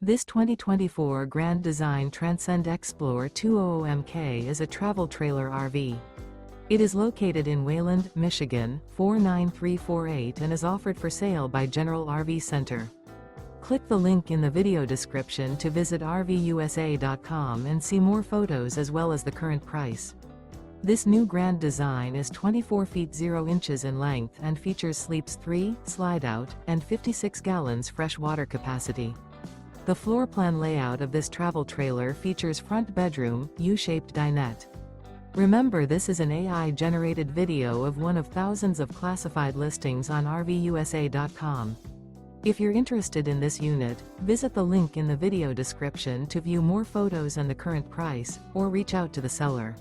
This 2024 Grand Design Transcend Xplor 200MK is a travel trailer RV. It is located in Wayland, Michigan, 49348 and is offered for sale by General RV Center. Click the link in the video description to visit RVUSA.com and see more photos as well as the current price. This new Grand Design is 24 feet 0 inches in length and features sleeps 3, Slideout, and 56 gallons fresh water capacity. The floor plan layout of this travel trailer features front bedroom, U-shaped dinette. Remember, this is an AI-generated video of one of thousands of classified listings on RVUSA.com. If you're interested in this unit, visit the link in the video description to view more photos and the current price, or reach out to the seller.